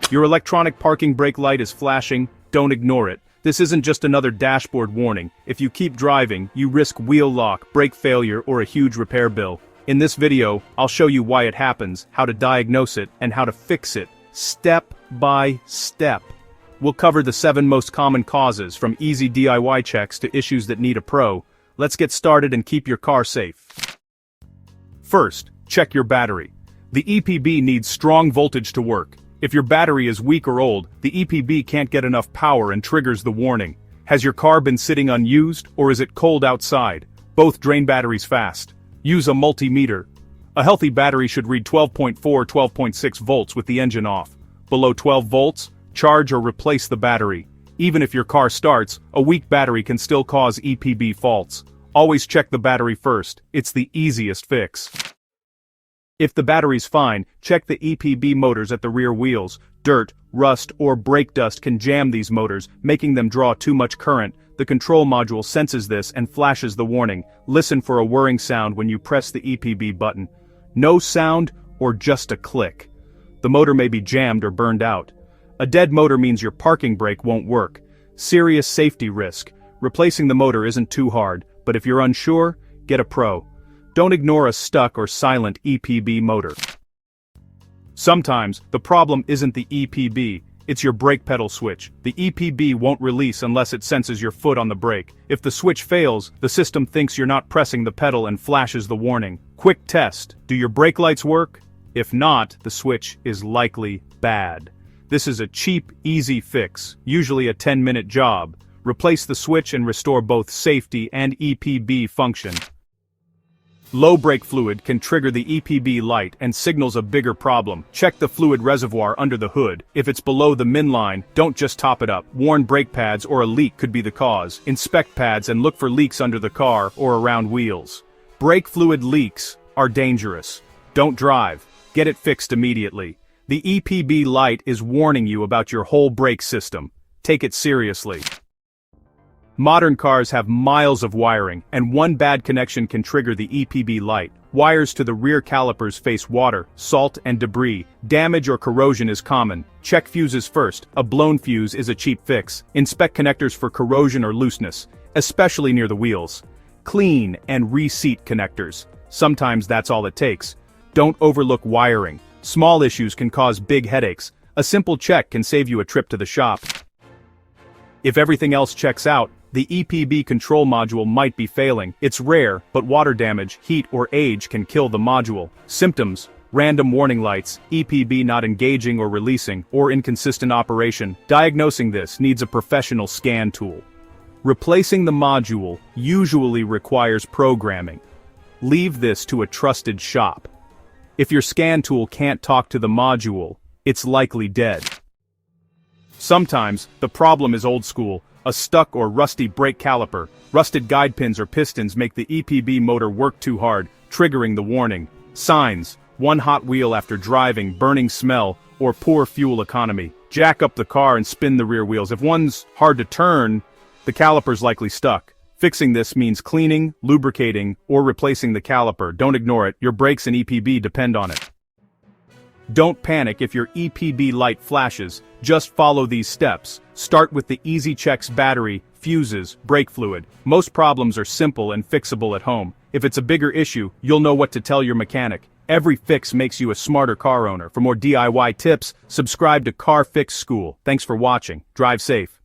Your electronic parking brake light is flashing, don't ignore it. This isn't just another dashboard warning. If you keep driving, you risk wheel lock, brake failure, or a huge repair bill. In this video, I'll show you why it happens, how to diagnose it, and how to fix it, step by step. We'll cover the 7 most common causes, from easy DIY checks to issues that need a pro. Let's get started and keep your car safe. First, check your battery. The EPB needs strong voltage to work. If your battery is weak or old, the EPB can't get enough power and triggers the warning. Has your car been sitting unused, or is it cold outside? Both drain batteries fast. Use a multimeter. A healthy battery should read 12.4-12.6 volts with the engine off. Below 12 volts, charge or replace the battery. Even if your car starts, a weak battery can still cause EPB faults. Always check the battery first, it's the easiest fix. If the battery's fine, check the EPB motors at the rear wheels. Dirt, rust, or brake dust can jam these motors, making them draw too much current. The control module senses this and flashes the warning. Listen for a whirring sound when you press the EPB button. No sound, or just a click. The motor may be jammed or burned out. A dead motor means your parking brake won't work. Serious safety risk. Replacing the motor isn't too hard, but if you're unsure, get a pro. Don't ignore a stuck or silent EPB motor. Sometimes, the problem isn't the EPB, it's your brake pedal switch. The EPB won't release unless it senses your foot on the brake. If the switch fails, the system thinks you're not pressing the pedal and flashes the warning. Quick test: do your brake lights work? If not, the switch is likely bad. This is a cheap, easy fix, usually a 10-minute job. Replace the switch and restore both safety and EPB function. Low brake fluid can trigger the EPB light and signals a bigger problem. Check the fluid reservoir under the hood. If it's below the min line, don't just top it up. Worn brake pads or a leak could be the cause. Inspect pads and look for leaks under the car or around wheels. Brake fluid leaks are dangerous. Don't drive. Get it fixed immediately. The EPB light is warning you about your whole brake system. Take it seriously. Modern cars have miles of wiring, and one bad connection can trigger the EPB light. Wires to the rear calipers face water, salt, and debris. Damage or corrosion is common. Check fuses first. A blown fuse is a cheap fix. Inspect connectors for corrosion or looseness, especially near the wheels. Clean and reseat connectors. Sometimes that's all it takes. Don't overlook wiring. Small issues can cause big headaches. A simple check can save you a trip to the shop. If everything else checks out, the EPB control module might be failing. It's rare, but water damage, heat, or age can kill the module. Symptoms: random warning lights, EPB not engaging or releasing, or inconsistent operation. Diagnosing this needs a professional scan tool. Replacing the module usually requires programming. Leave this to a trusted shop. If your scan tool can't talk to the module, it's likely dead. Sometimes, the problem is old school. A stuck or rusty brake caliper. Rusted guide pins or pistons make the EPB motor work too hard, triggering the warning. Signs: one hot wheel after driving, burning smell, or poor fuel economy. Jack up the car and spin the rear wheels. If one's hard to turn, the caliper's likely stuck. Fixing this means cleaning, lubricating, or replacing the caliper. Don't ignore it, your brakes and EPB depend on it. Don't panic if your EPB light flashes, just follow these steps. Start with the easy checks: battery, fuses, brake fluid. Most problems are simple and fixable at home. If it's a bigger issue, you'll know what to tell your mechanic. Every fix makes you a smarter car owner. For more DIY tips, subscribe to Car Fix School. Thanks for watching. Drive safe.